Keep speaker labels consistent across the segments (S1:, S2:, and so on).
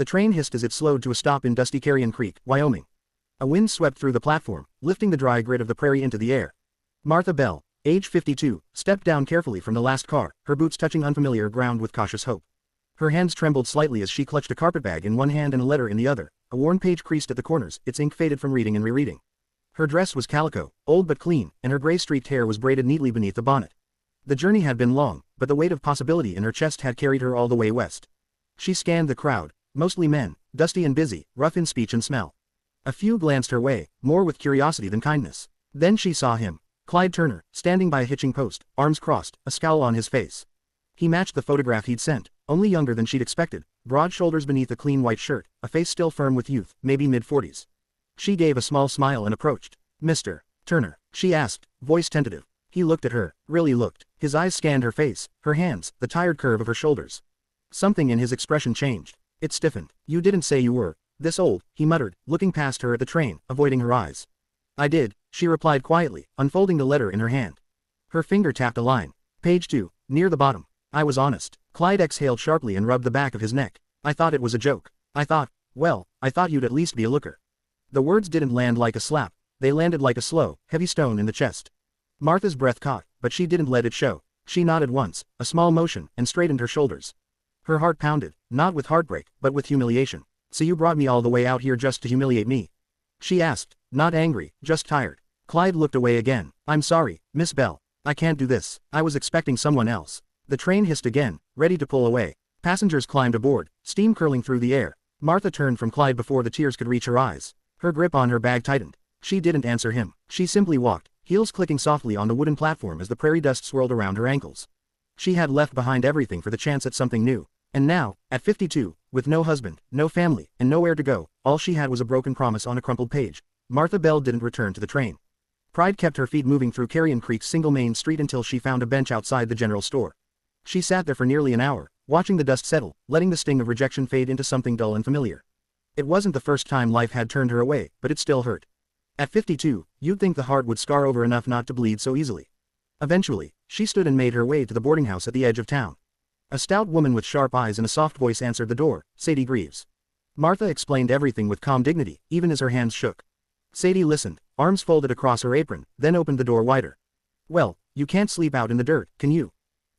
S1: The train hissed as it slowed to a stop in dusty Carrion Creek, Wyoming. A wind swept through the platform, lifting the dry grit of the prairie into the air. Martha Bell, age 52, stepped down carefully from the last car, her boots touching unfamiliar ground with cautious hope. Her hands trembled slightly as she clutched a carpetbag in one hand and a letter in the other, a worn page creased at the corners, its ink faded from reading and rereading. Her dress was calico, old but clean, and her gray-streaked hair was braided neatly beneath the bonnet. The journey had been long, but the weight of possibility in her chest had carried her all the way west. She scanned the crowd, mostly men, dusty and busy, rough in speech and smell. A few glanced her way, more with curiosity than kindness. Then she saw him, Clyde Turner, standing by a hitching post, arms crossed, a scowl on his face. He matched the photograph he'd sent, only younger than she'd expected, broad shoulders beneath a clean white shirt, a face still firm with youth, maybe mid-40s. She gave a small smile and approached. "Mr. Turner?" she asked, voice tentative. He looked at her, really looked. His eyes scanned her face, her hands, the tired curve of her shoulders. Something in his expression changed. It stiffened. "You didn't say you were this old," he muttered, looking past her at the train, avoiding her eyes. "I did," she replied quietly, unfolding the letter in her hand. Her finger tapped a line. "Page 2, near the bottom. I was honest." Clyde exhaled sharply and rubbed the back of his neck. "I thought it was a joke. I thought you'd at least be a looker." The words didn't land like a slap, they landed like a slow, heavy stone in the chest. Martha's breath caught, but she didn't let it show. She nodded once, a small motion, and straightened her shoulders. Her heart pounded, not with heartbreak, but with humiliation. "So you brought me all the way out here just to humiliate me?" she asked, not angry, just tired. Clyde looked away again. "I'm sorry, Miss Bell. I can't do this. I was expecting someone else." The train hissed again, ready to pull away. Passengers climbed aboard, steam curling through the air. Martha turned from Clyde before the tears could reach her eyes. Her grip on her bag tightened. She didn't answer him. She simply walked, heels clicking softly on the wooden platform as the prairie dust swirled around her ankles. She had left behind everything for the chance at something new. And now, at 52, with no husband, no family, and nowhere to go, all she had was a broken promise on a crumpled page. Martha Bell didn't return to the train. Pride kept her feet moving through Carrion Creek's single main street until she found a bench outside the general store. She sat there for nearly an hour, watching the dust settle, letting the sting of rejection fade into something dull and familiar. It wasn't the first time life had turned her away, but it still hurt. At 52, you'd think the heart would scar over enough not to bleed so easily. Eventually, she stood and made her way to the boarding house at the edge of town. A stout woman with sharp eyes and a soft voice answered the door, Sadie Greaves. Martha explained everything with calm dignity, even as her hands shook. Sadie listened, arms folded across her apron, then opened the door wider. "Well, you can't sleep out in the dirt, can you?"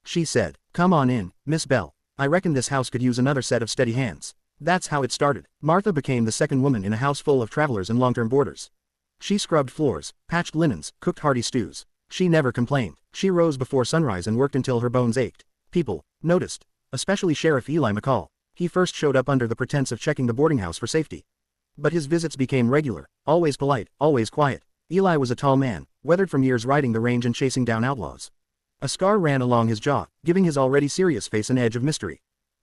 S1: she said. "Come on in, Miss Bell. I reckon this house could use another set of steady hands." That's how it started. Martha became the second woman in a house full of travelers and long-term boarders. She scrubbed floors, patched linens, cooked hearty stews. She never complained. She rose before sunrise and worked until her bones ached. People noticed, especially Sheriff Eli McCall. He first showed up under the pretense of checking the boarding house for safety. But his visits became regular, always polite, always quiet. Eli was a tall man, weathered from years riding the range and chasing down outlaws. A scar ran along his jaw, giving his already serious face an edge of mystery.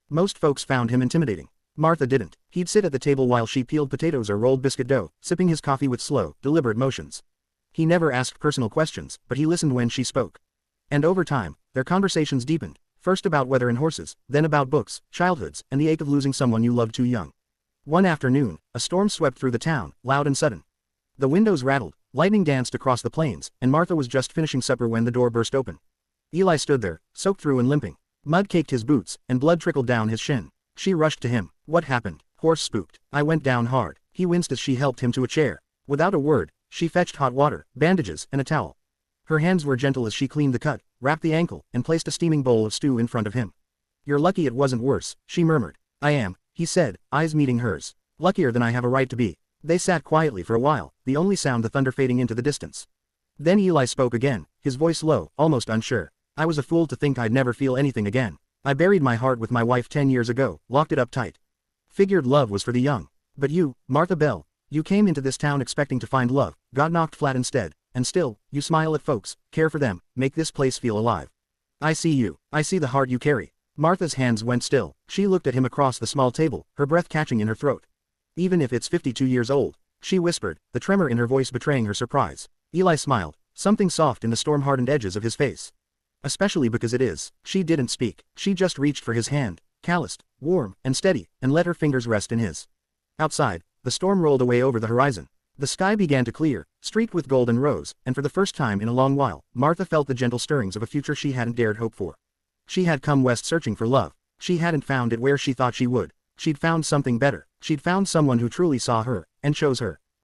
S1: Most folks found him intimidating. Martha didn't. He'd sit at the table while she peeled potatoes or rolled biscuit dough, sipping his coffee with slow, deliberate motions. He never asked personal questions, but he listened when she spoke. And over time, their conversations deepened, first about weather and horses, then about books, childhoods, and the ache of losing someone you loved too young. One afternoon, a storm swept through the town, loud and sudden. The windows rattled, lightning danced across the plains, and Martha was just finishing supper when the door burst open. Eli stood there, soaked through and limping. Mud caked his boots, and blood trickled down his shin. She rushed to him. "What happened?" "Horse spooked. I went down hard." He winced as she helped him to a chair. Without a word, she fetched hot water, bandages, and a towel. Her hands were gentle as she cleaned the cut, wrapped the ankle, and placed a steaming bowl of stew in front of him. "You're lucky it wasn't worse," she murmured. "I am," he said, eyes meeting hers. "Luckier than I have a right to be." They sat quietly for a while, the only sound the thunder fading into the distance. Then Eli spoke again, his voice low, almost unsure. "I was a fool to think I'd never feel anything again. I buried my heart with my wife 10 years ago, locked it up tight. Figured love was for the young. But you, Martha Bell, you came into this town expecting to find love, got knocked flat instead, and still, you smile at folks, care for them, make this place feel alive. I see you. I see the heart you carry." Martha's hands went still. She looked at him across the small table, her breath catching in her throat. "Even if it's 52 years old," she whispered, the tremor in her voice betraying her surprise. Eli smiled, something soft in the storm-hardened edges of his face. "Especially because it is." She didn't speak. She just reached for his hand, calloused, warm, and steady, and let her fingers rest in his. Outside, the storm rolled away over the horizon. The sky began to clear, streaked with gold and rose, and for the first time in a long while, Martha felt the gentle stirrings of a future she hadn't dared hope for. She had come west searching for love. She hadn't found it where she thought she would. She'd found something better. She'd found someone who truly saw her, and chose her.